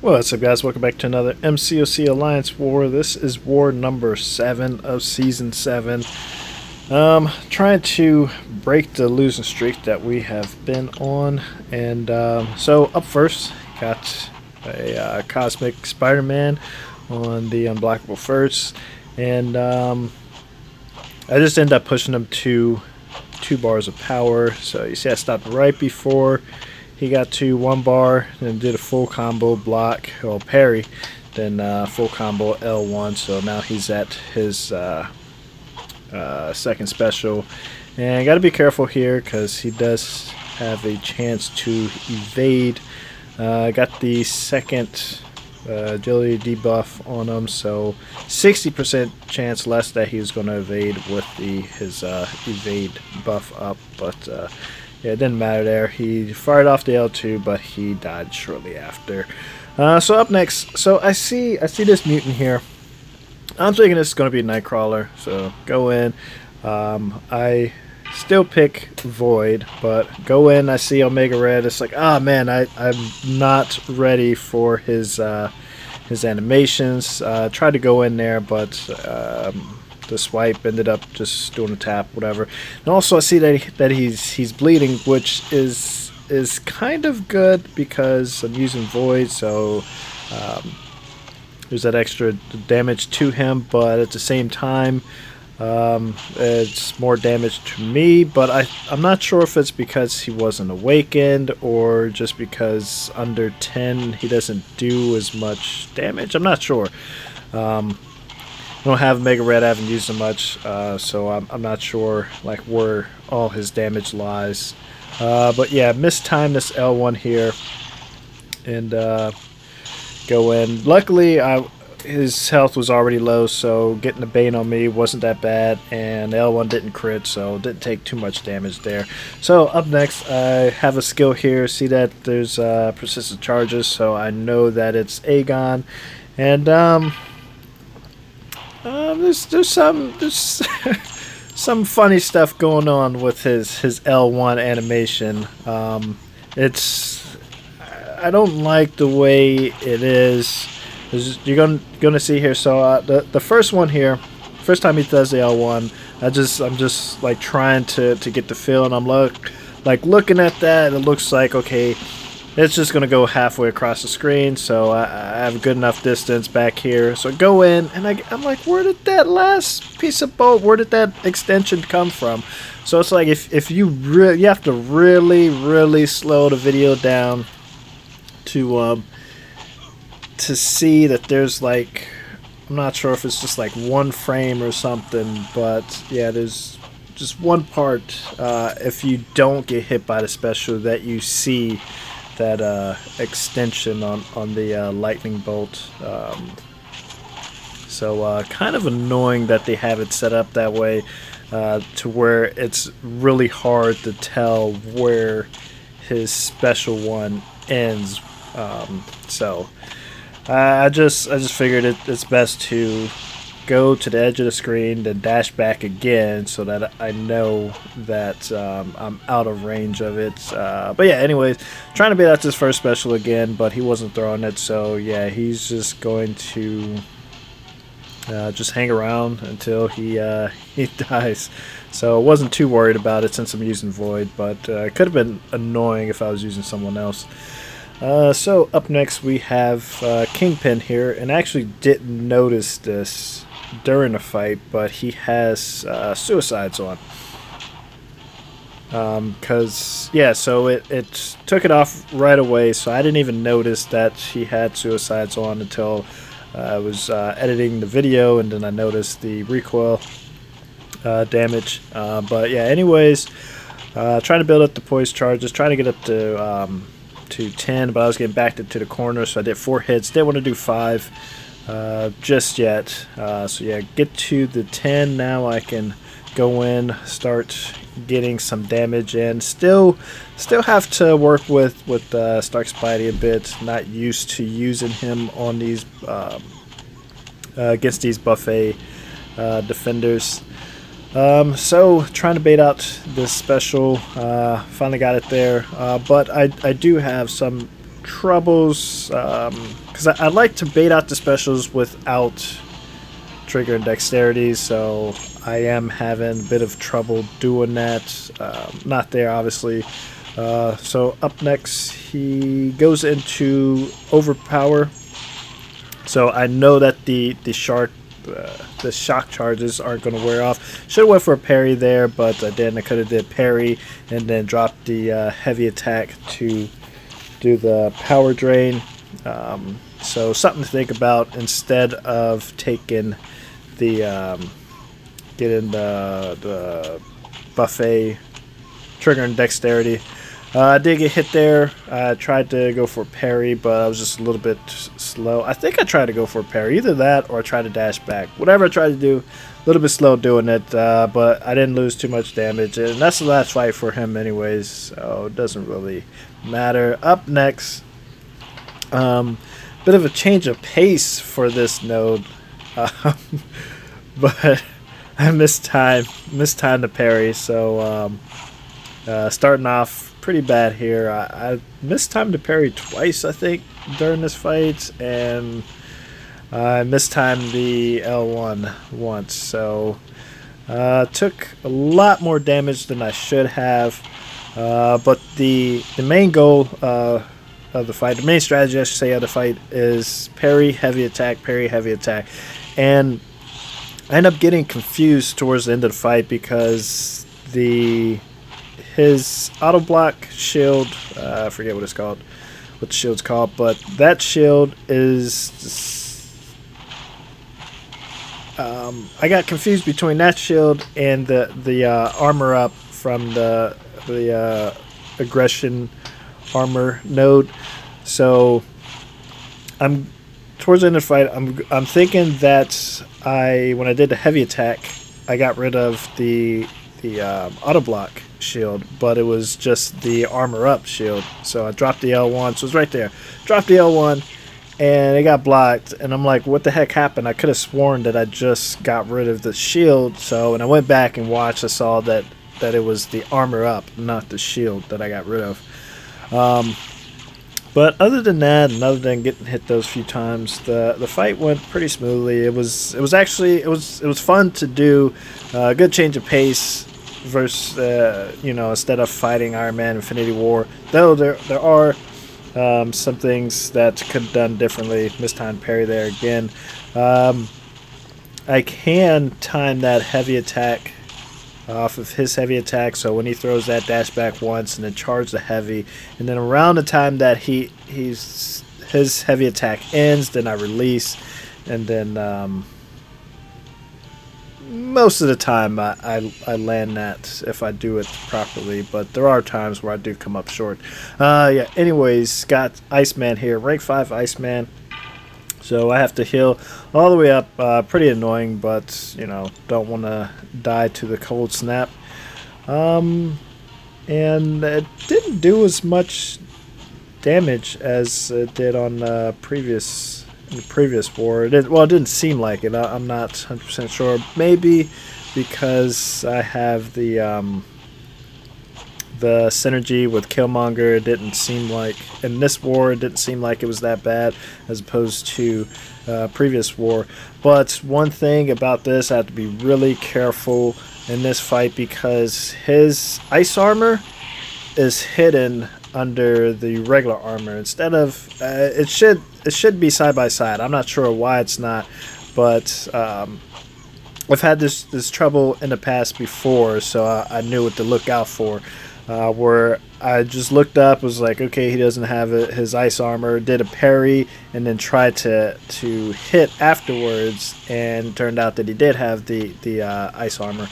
What's up, guys? Welcome back to another MCOC Alliance War. This is war number 7 of Season 7. Trying to break the losing streak that we have been on. And so up first, got a Cosmic SpiderMan on the Unblockable first. And I just ended up pushing him to 2 bars of power. So you see I stopped right before he got to 1 bar, then did a full combo block, or parry, then full combo L1. So now he's at his second special. And got to be careful here because he does have a chance to evade. Got the second agility debuff on him, so 60% chance less that he's going to evade with his evade buff up. But yeah, it didn't matter there. He fired off the L2, but he died shortly after. So up next, so I see this mutant here. I'm thinking this is going to be Nightcrawler, so go in. I still pick Void, but go in, I see Omega Red. It's like, ah, man, I'm not ready for his animations. Tried to go in there, but the swipe ended up just doing a tap, whatever. And also I see that he's bleeding, which is kind of good because I'm using Void, so there's that extra damage to him, but at the same time it's more damage to me. But I'm not sure if it's because he wasn't awakened or just because under 10 he doesn't do as much damage. I'm not sure. I don't have Mega Red, I haven't used him much, so I'm not sure like where all his damage lies. But yeah, mistime this L1 here and go in. Luckily, his health was already low, so getting the Bane on me wasn't that bad, and L1 didn't crit, so didn't take too much damage there. So up next, I have a skill here. See that there's persistent charges, so I know that it's Aegon, and there's some funny stuff going on with his L1 animation. I don't like the way it is. You're gonna see here. So the first one here, first time he does the L1, I'm just like trying to get the feel, and I'm looking at that. It looks like, okay, it's just going to go halfway across the screen, so I have a good enough distance back here. So I go in, and I'm like, where did that last piece of bolt, where did that extension come from? So it's like if you have to really slow the video down to see that there's like, I'm not sure if it's just like 1 frame or something, but yeah, there's just one part, if you don't get hit by the special, that you see that extension on the lightning bolt. So kind of annoying that they have it set up that way, to where it's really hard to tell where his special one ends. So I just figured it's best to go to the edge of the screen, then dash back again so that I know that I'm out of range of it. But yeah, anyways, trying to beat out this first special again, but he wasn't throwing it, so yeah, he's just going to just hang around until he dies. So I wasn't too worried about it since I'm using Void, but it could have been annoying if I was using someone else. So up next we have Kingpin here, and I actually didn't notice this during the fight, but he has suicides on. Cause yeah, so it took it off right away, so I didn't even notice that he had suicides on until I was editing the video, and then I noticed the recoil damage. But yeah, anyways, trying to build up the poise charges, trying to get up to 10, but I was getting backed into the corner, so I did 4 hits. Didn't want to do 5 just yet. So yeah, get to the 10 now. I can go in, start getting some damage in. Still have to work with Stark Spidey a bit. Not used to using him on these against these buffet defenders. So trying to bait out this special, finally got it there, but I do have some troubles because I like to bait out the specials without trigger and dexterity, so I am having a bit of trouble doing that. Not there, obviously. So up next, he goes into overpower. So I know that the shock charges aren't going to wear off. Should have went for a parry there, but I didn't. I could have did parry and then dropped the heavy attack to do the power drain. So something to think about instead of taking the getting the buffet trigger and dexterity. I did get hit there. I tried to go for a parry, but I was just a little bit slow. I think I tried to go for a parry. Either that or I tried to dash back. Whatever I tried to do, a little bit slow doing it, but I didn't lose too much damage. And that's the last fight for him anyways, so it doesn't really matter. Up next, bit of a change of pace for this node. But I mistimed the parry, so starting off pretty bad here. I mistimed the parry twice, I think, during this fight, and I mistimed the L1 once, so took a lot more damage than I should have. But the main goal of the fight, the main strategy I should say of the fight, is parry, heavy attack, parry, heavy attack, and I end up getting confused towards the end of the fight because his auto block shield, I forget what the shield's called, but that shield is I got confused between that shield and the armor up from the aggression armor node. So I'm towards the end of the fight, I'm thinking that when I did the heavy attack, I got rid of the auto block shield, but it was just the armor up shield. So I dropped the L1, so it's right there. Dropped the L1, and it got blocked, and I'm like, what the heck happened? I could have sworn that I just got rid of the shield. So when I went back and watched, I saw that it was the armor up, not the shield, that I got rid of. But other than that, and other than getting hit those few times, the fight went pretty smoothly. It was fun to do. Good change of pace versus instead of fighting Iron Man Infinity War. Though there are some things that could have done differently. Mistimed parry there again. I can time that heavy attack off of his heavy attack, so when he throws that dash back once and then charge the heavy, and then around the time that his heavy attack ends, then I release, and then most of the time I land that if I do it properly, but there are times where I do come up short. Yeah, anyways, got Iceman here, rank 5 Iceman. So I have to heal all the way up. Pretty annoying, but don't want to die to the cold snap. And it didn't do as much damage as it did on in the previous war. It didn't seem like it. I'm not 100% sure. Maybe because I have the synergy with Killmonger. It didn't seem like in this war, it didn't seem like it was that bad as opposed to previous war. But one thing about this, I have to be really careful in this fight because his ice armor is hidden under the regular armor. Instead of it should be side by side. I'm not sure why it's not, but I've had this trouble in the past before, so I knew what to look out for. Where I just looked up, was like, okay, he doesn't have his ice armor, did a parry, and then tried to hit afterwards, and turned out that he did have the ice armor.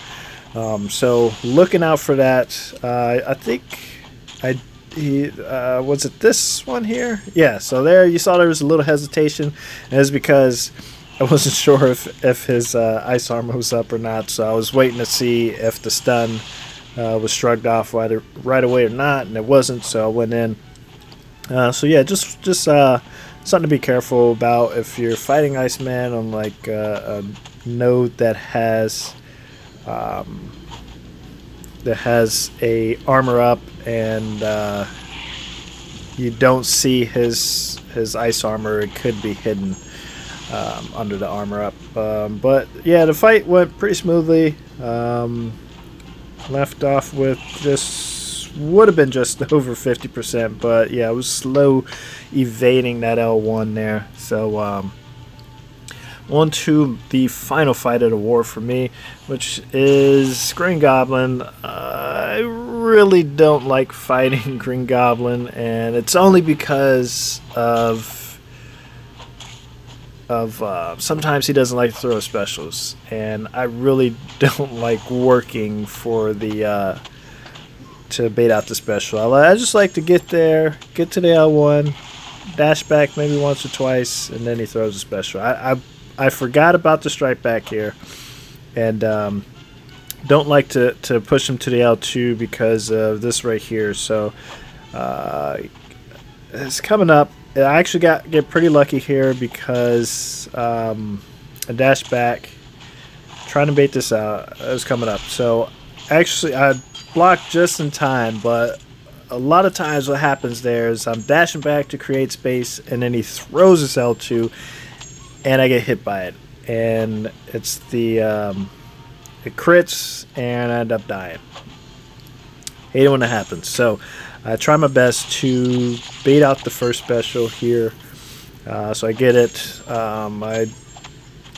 So looking out for that. I think was it this one here? Yeah. So there you saw there was a little hesitation, and it's because I wasn't sure if his ice armor was up or not. So I was waiting to see if the stun was shrugged off right away or not, and it wasn't, so I went in. So yeah, just something to be careful about if you're fighting Iceman on like a node that has a armor up and you don't see his ice armor. It could be hidden under the armor up. But yeah, the fight went pretty smoothly. Left off with would have been just over 50%, but yeah, it was slow evading that L1 there. So on to the final fight of the war for me, which is Green Goblin. I really don't like fighting Green Goblin, and it's only because of sometimes he doesn't like to throw specials, and I really don't like working for the to bait out the special. I just like to get there, get to the L1, dash back maybe once or twice, and then he throws a special. I forgot about the strike back here, and don't like to push him to the L2 because of this right here. So it's coming up. I actually get pretty lucky here because a dash back, trying to bait this out, is coming up. So actually I blocked just in time, but a lot of times what happens there is I'm dashing back to create space, and then he throws his L2, and I get hit by it, and it's it crits, and I end up dying. Hate it when it happens. So I try my best to bait out the first special here. So I get it. I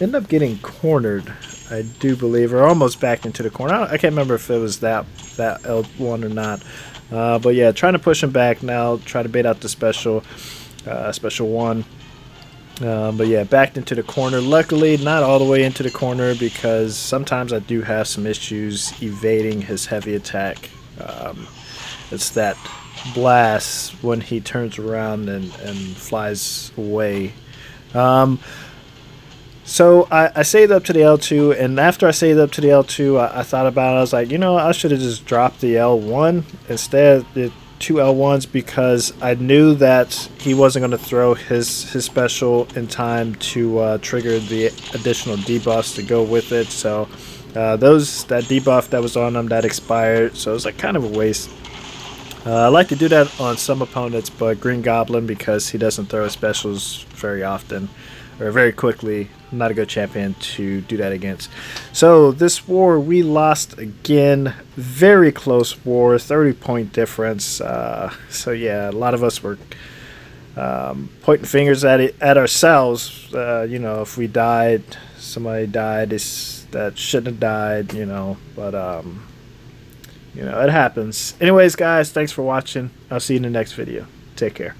end up getting cornered, I do believe, or almost backed into the corner. I can't remember if it was that L1 or not. But yeah, trying to push him back now, try to bait out the special one. But yeah, backed into the corner. Luckily, not all the way into the corner, because sometimes I do have some issues evading his heavy attack. It's that blast when he turns around and flies away. So I saved up to the L2, and after I saved up to the L2, I thought about it. I was like, you know, I should have just dropped the L1 instead of the 2 L1s, because I knew that he wasn't going to throw his special in time to trigger the additional debuffs to go with it. So that debuff that was on him, that expired, so it was like kind of a waste. I like to do that on some opponents, but Green Goblin, because he doesn't throw specials very often or very quickly, not a good champion to do that against. So this war we lost again. Very close war, 30-point difference. So yeah, a lot of us were pointing fingers at ourselves. You know, if we died, somebody died that shouldn't have died. You know, but you know, it happens. Anyways, guys, thanks for watching. I'll see you in the next video. Take care.